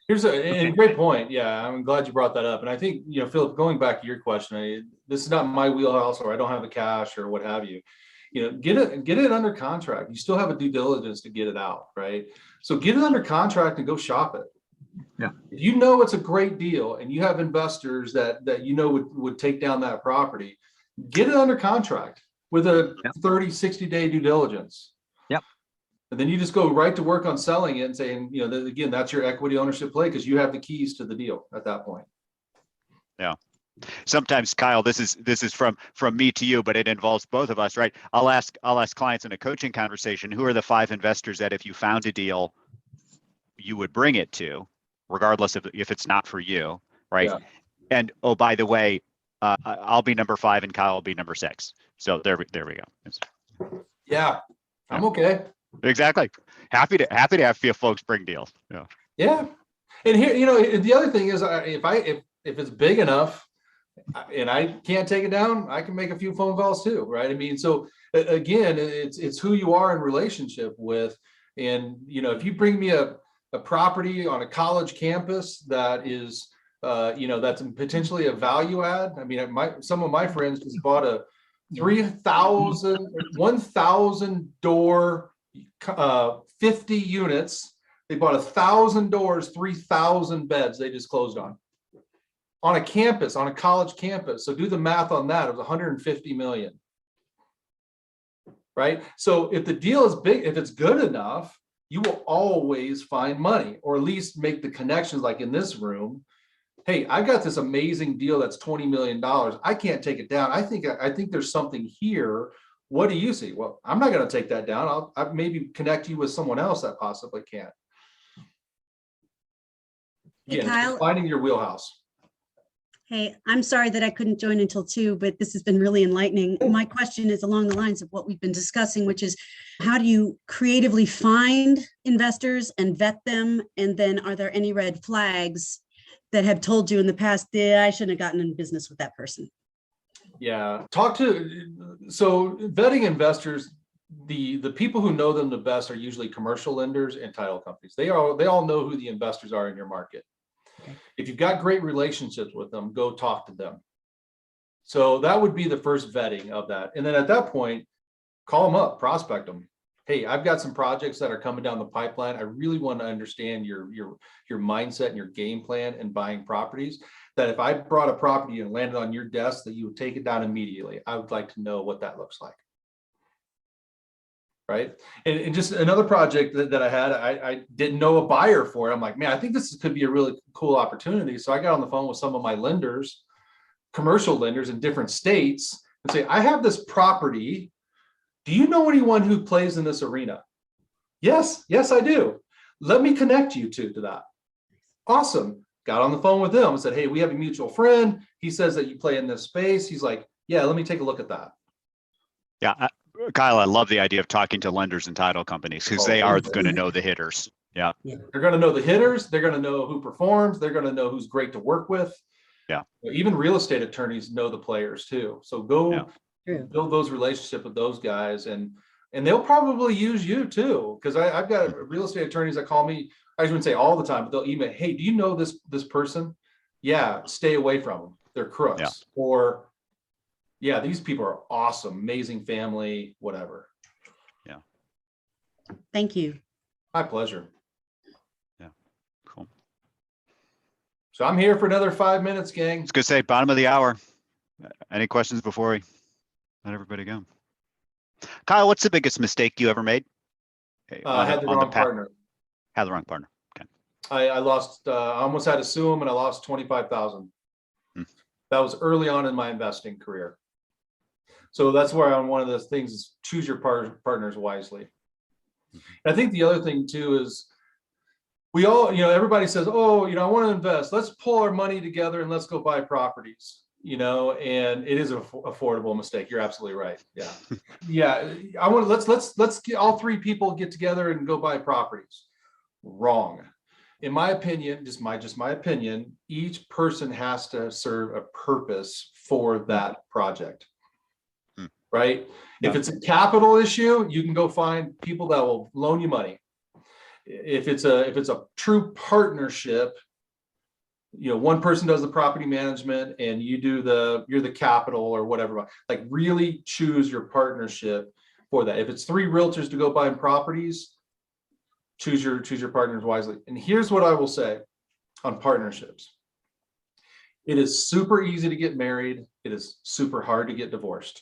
Here's a great point. Yeah, I'm glad you brought that up. And I think, Philip, going back to your question, this is not my wheelhouse, or I don't have the cash or what have you. Get it under contract. You still have a due diligence to get it out, right? So get it under contract and go shop it. Yeah. If it's a great deal and you have investors that would take down that property, get it under contract with a 30, 60-day due diligence. Yep. And then you just go right to work on selling it and saying, again, that's your equity ownership play, because you have the keys to the deal at that point. Yeah. Sometimes, Kyle, this is from me to you, but it involves both of us, right? I'll ask clients in a coaching conversation, who are the 5 investors that if you found a deal, you would bring it to, regardless of if it's not for you, right? Yeah. And oh, by the way, I'll be number 5 and Kyle will be number 6. So there we go. Yeah, I'm okay. Exactly. Happy to have few folks bring deals. Yeah. Yeah. And here, the other thing is, if it's big enough and I can't take it down, I can make a few phone calls too, right? I mean, so again, it's who you are in relationship with. And, if you bring me a property on a college campus that is, that's potentially a value add. I mean, some of my friends just bought a 1,000 door, 50 units. They bought 1,000 doors, 3,000 beds. They just closed on a campus, on a college campus. So do the math on that. It was 150 million, right? So if the deal is big, if it's good enough, you will always find money, or at least make the connections. Like in this room, hey, I got this amazing deal that's $20 million. I can't take it down. I think there's something here. What do you see? Well, I'm not going to take that down. I'll maybe connect you with someone else that possibly can. Hey, Again, Kyle. it's finding your wheelhouse. Hey, I'm sorry that I couldn't join until 2, but this has been really enlightening. My question is along the lines of what we've been discussing, which is, how do you creatively find investors and vet them? And then are there any red flags that have told you in the past, I shouldn't have gotten in business with that person? Yeah, so vetting investors, the people who know them the best are usually commercial lenders and title companies. They all know who the investors are in your market. Okay. If you've got great relationships with them, go talk to them. So that would be the first vetting of that. And then at that point, call them up, prospect them. Hey, I've got some projects that are coming down the pipeline. I really want to understand your mindset and your game plan in buying properties. That if I brought a property and landed on your desk, that you would take it down immediately. I would like to know what that looks like. Right. And just another project that I had, I didn't know a buyer for it. I'm like, man, I think this could be a really cool opportunity. So I got on the phone with some of my lenders, commercial lenders in different states, and say, I have this property. Do you know anyone who plays in this arena? Yes, I do. Let me connect you to that. Awesome. Got on the phone with them and said, hey, we have a mutual friend. He says that you play in this space. He's like, yeah, let me take a look at that. Yeah. Kyle, I love the idea of talking to lenders and title companies, because they are going to know the hitters. Yeah. They're going to know the hitters. They're going to know who performs. They're going to know who's great to work with. Yeah. Even real estate attorneys know the players too. So go build those relationships with those guys, and they'll probably use you too. Because I've got real estate attorneys that call me. I wouldn't say all the time, but they'll email, hey, do you know this person? Yeah, stay away from them. They're crooks. Yeah. Or yeah, these people are awesome, amazing family, whatever. Yeah. Thank you. My pleasure. Yeah. Cool. So I'm here for another 5 minutes, gang. I was going to say, bottom of the hour. Any questions before we let everybody go? Kyle, what's the biggest mistake you ever made? I had the wrong partner. Had the wrong partner. Okay. I lost, I almost had to sue him, and I lost 25,000. That was early on in my investing career. So that's where I'm one of those things is choose your partners wisely. And I think the other thing too is we all, everybody says, oh, I want to invest. Let's pull our money together and let's go buy properties, and it is an affordable mistake. You're absolutely right. Yeah. Yeah. Let's get all 3 people get together and go buy properties. Wrong. In my opinion, just my opinion, each person has to serve a purpose for that project. Right? Yeah. If it's a capital issue, you can go find people that will loan you money. If it's a true partnership, one person does the property management and you're the capital or whatever, like really choose your partnership for that. If it's 3 realtors to go buying properties, choose your partners wisely. And here's what I will say on partnerships. It is super easy to get married. It is super hard to get divorced.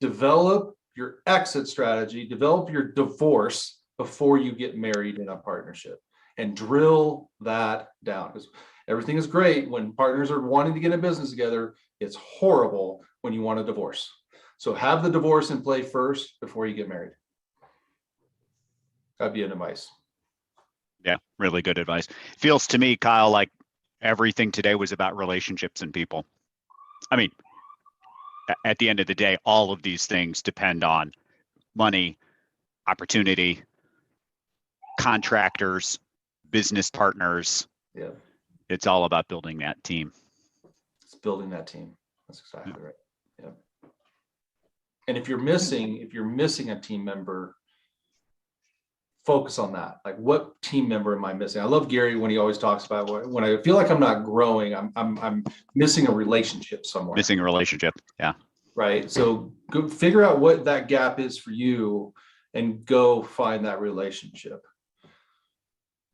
Develop your exit strategy, develop your divorce before you get married in a partnership, and drill that down. Because everything is great when partners are wanting to get a business together. It's horrible when you want a divorce. So have the divorce in play first before you get married. That'd be an advice. Yeah, really good advice. Feels to me, Kyle, like everything today was about relationships and people. I mean, at the end of the day, all of these things depend on money, opportunity, contractors, business partners. Yeah. It's all about building that team. It's building that team. That's exactly right. Yeah. And if you're missing a team member, focus on that. Like, what team member am I missing? I love Gary when he always talks about when I feel like I'm not growing, I'm missing a relationship somewhere. Missing a relationship. Yeah. Right. So go figure out what that gap is for you and go find that relationship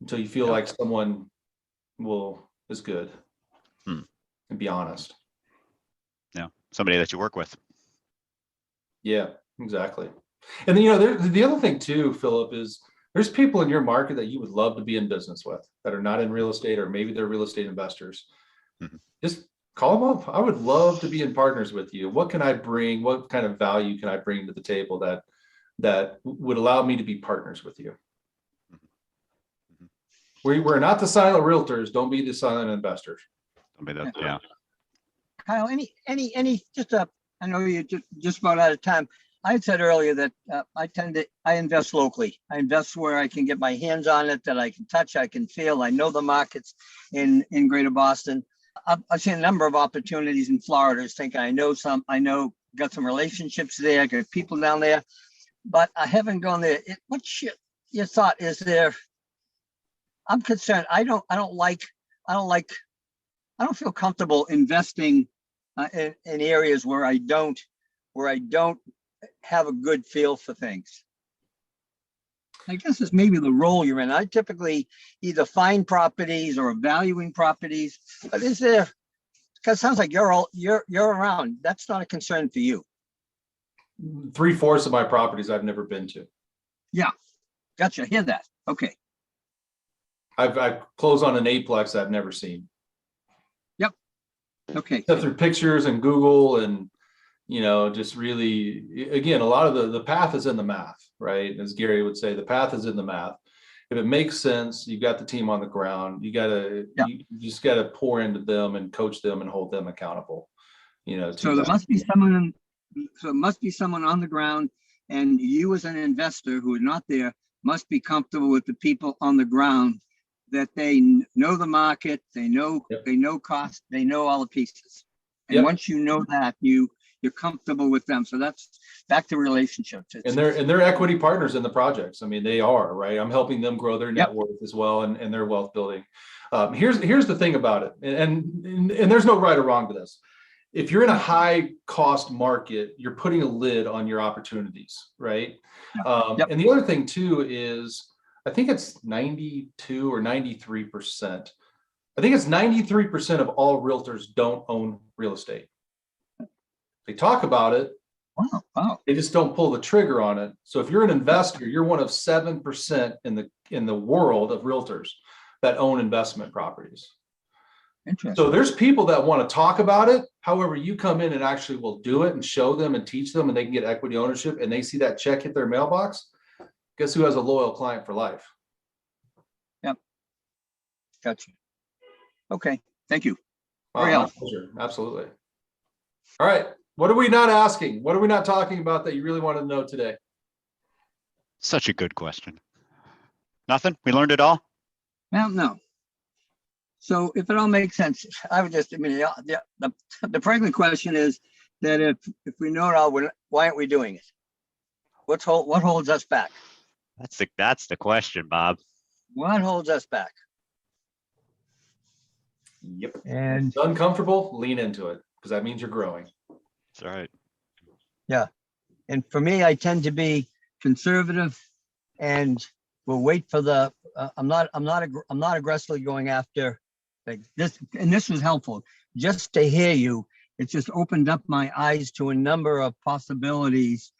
until you feel like someone is good and be honest. Yeah. Somebody that you work with. Yeah, exactly. And then, the other thing too, Philip, is there's people in your market that you would love to be in business with that are not in real estate, or maybe they're real estate investors. Mm-hmm. Just call them up. I would love to be in partners with you. What can I bring? What kind of value can I bring to the table that would allow me to be partners with you? We're not the silent realtors. Don't be the silent investors. Don't be that. Yeah. Kyle, I know you're just about out of time. I had said earlier that I invest locally. I invest where I can get my hands on it, that I can touch, I can feel. I know the markets in Greater Boston. I've seen a number of opportunities in Florida. Got some relationships there, got people down there, but I haven't gone there. What's your thought? Is there? I'm concerned. I don't feel comfortable investing in areas where I don't have a good feel for things. I guess it's maybe the role you're in. I typically either find properties or valuing properties, but is there? Because it sounds like you're around. That's not a concern for you. 3/4 of my properties I've never been to. Yeah, gotcha. Hear that? Okay. I've closed on an 8-plex I've never seen. Yep. Okay. Except through pictures and Google, and just really, again, a lot of the path is in the math, right? As Gary would say, the path is in the math. If it makes sense, you've got the team on the ground. You just gotta pour into them and coach them and hold them accountable. So there must be someone. So it must be someone on the ground, and you as an investor who are not there must be comfortable with the people on the ground, that they know the market, they know cost, they know all the pieces. And once you know that, you're comfortable with them. So that's back to relationships. And they're equity partners in the projects. I mean, they are, right? I'm helping them grow their net worth as well, and their wealth building. Here's the thing about it, and there's no right or wrong to this. If you're in a high cost market, you're putting a lid on your opportunities, right? And the other thing too is, I think it's 92 or 93%. I think it's 93% of all realtors don't own real estate. They talk about it. Wow. They just don't pull the trigger on it. So if you're an investor, you're one of 7% in the world of realtors that own investment properties. Interesting. So there's people that want to talk about it. However, you come in and actually will do it and show them and teach them, and they can get equity ownership, and they see that check hit their mailbox. Guess who has a loyal client for life? Yep. Gotcha. Okay. Thank you. Wow, my pleasure. Absolutely. All right. What are we not asking? What are we not talking about that you really want to know today? Such a good question. Nothing? We learned it all? Well, no. So if it all makes sense, the pregnant question is that if we know it all, why aren't we doing it? What holds us back? That's the question, Bob. What holds us back? Yep. And It's uncomfortable, lean into it, because that means you're growing. That's all right. And for me, I tend to be conservative and will wait for the, I'm not aggressively going after like this. And this was helpful just to hear you. It just opened up my eyes to a number of possibilities.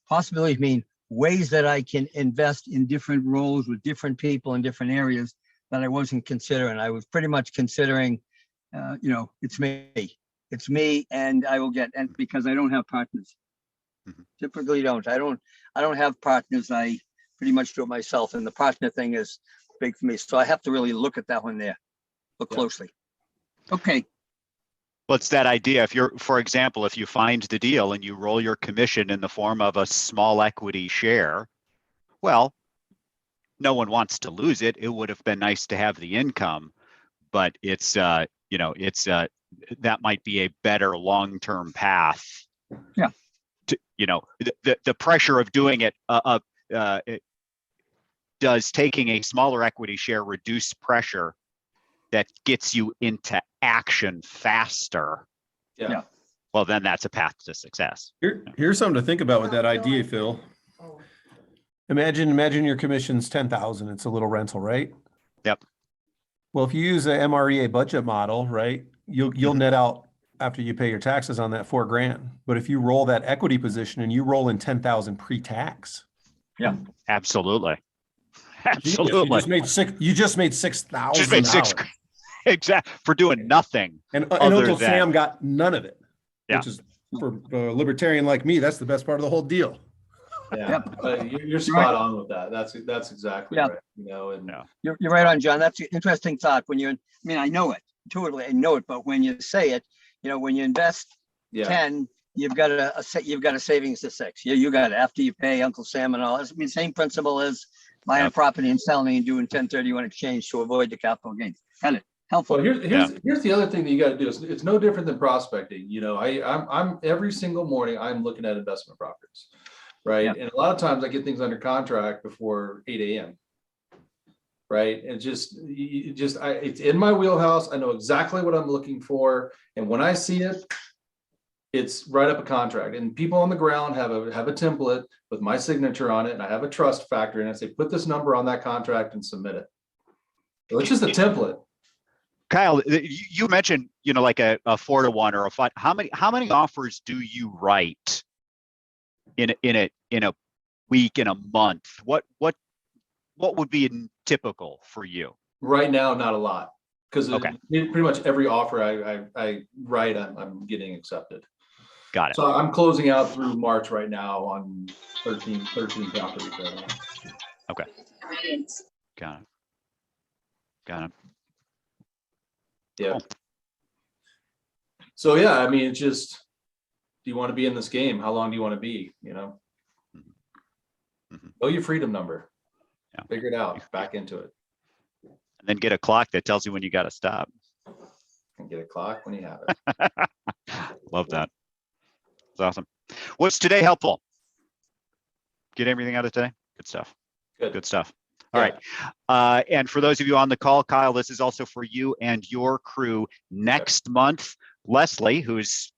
Possibilities mean ways that I can invest in different roles with different people in different areas that I wasn't considering. I was pretty much considering, it's me and I will get, and because I don't have partners. Typically don't. I don't have partners. I pretty much do it myself. And the partner thing is big for me. So I have to really look at that one there. Look closely. Okay. Well, it's that idea. If you're, for example, if you find the deal and you roll your commission in the form of a small equity share, well, no one wants to lose it. It would have been nice to have the income, but it's, that might be a better long-term path. Yeah. To, the pressure of doing it, does taking a smaller equity share reduce pressure that gets you into action faster? Yeah. Well, then that's a path to success. Here's something to think about with that idea, Phil. Imagine your commission's 10,000. It's a little rental, right? Yep. Well, if you use a MREA budget model, right, you'll net out after you pay your taxes on that $4,000. But if you roll that equity position and you roll in 10,000 pre-tax, Absolutely. you just made $6,000. Just made six. Exactly, for doing nothing. And other Uncle than- Sam got none of it. Yeah. Which is for a libertarian like me, that's the best part of the whole deal. Yeah, but you're spot on with that. That's exactly right. And You're right on, John. That's an interesting thought I know it intuitively. I know it, but when you say it, when you invest 10, you've got a savings of 6. You got it after you pay Uncle Sam and all. Same principle as buying a property and selling and doing 1031 exchange to avoid the capital gains. Got it. Helpful. Well, here's the other thing that you got to do. It's no different than prospecting. I'm every single morning I'm looking at investment properties, right? And a lot of times I get things under contract before 8 a.m. Right, and it's in my wheelhouse. I know exactly what I'm looking for, and when I see it, it's right up a contract. And people on the ground have a template with my signature on it, and I have a trust factor, and I say put this number on that contract and submit it. So it's just a template. Kyle, you mentioned, like a 4-to-1 or a 5. How many offers do you write in a week, in a month? What would be typical for you? Right now, not a lot, because pretty much every offer I write, I'm getting accepted. Got it. So I'm closing out through March right now on 13 properties right now. Okay. Got it. Yeah. Cool. So yeah, it's just, do you want to be in this game? How long do you want to be? Know your freedom number. Yeah. Figure it out. Back into it. And then get a clock that tells you when you got to stop. And get a clock when you have it. Love that. It's awesome. Was today helpful? Get everything out of today? Good stuff. Good stuff. All right. And for those of you on the call, Kyle, this is also for you and your crew. Next month, Leslie, who's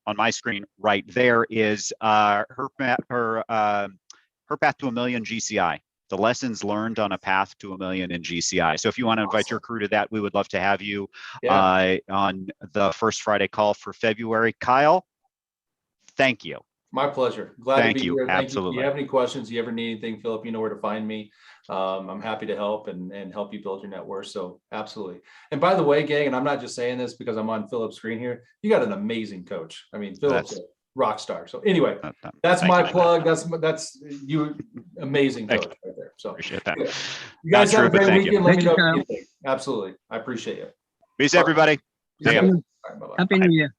on my screen right there, is her path to $1 million GCI. The lessons learned on a path to $1 million in GCI. So if you want to invite your crew to that, we would love to have you on the first Friday call for February. Kyle, thank you. My pleasure. Glad to be here. Absolutely. If you have any questions, you ever need anything, Philip, you know where to find me. I'm happy to help and help you build your net worth. So absolutely. And by the way, gang, and I'm not just saying this because I'm on Philip's screen here, you got an amazing coach. Philip's a rock star. So anyway, that's my plug. That's you, amazing coach right there. So appreciate that. You guys have a great weekend. Let me know what you think. Absolutely. I appreciate it. Peace, everybody. See ya. Happy New Year.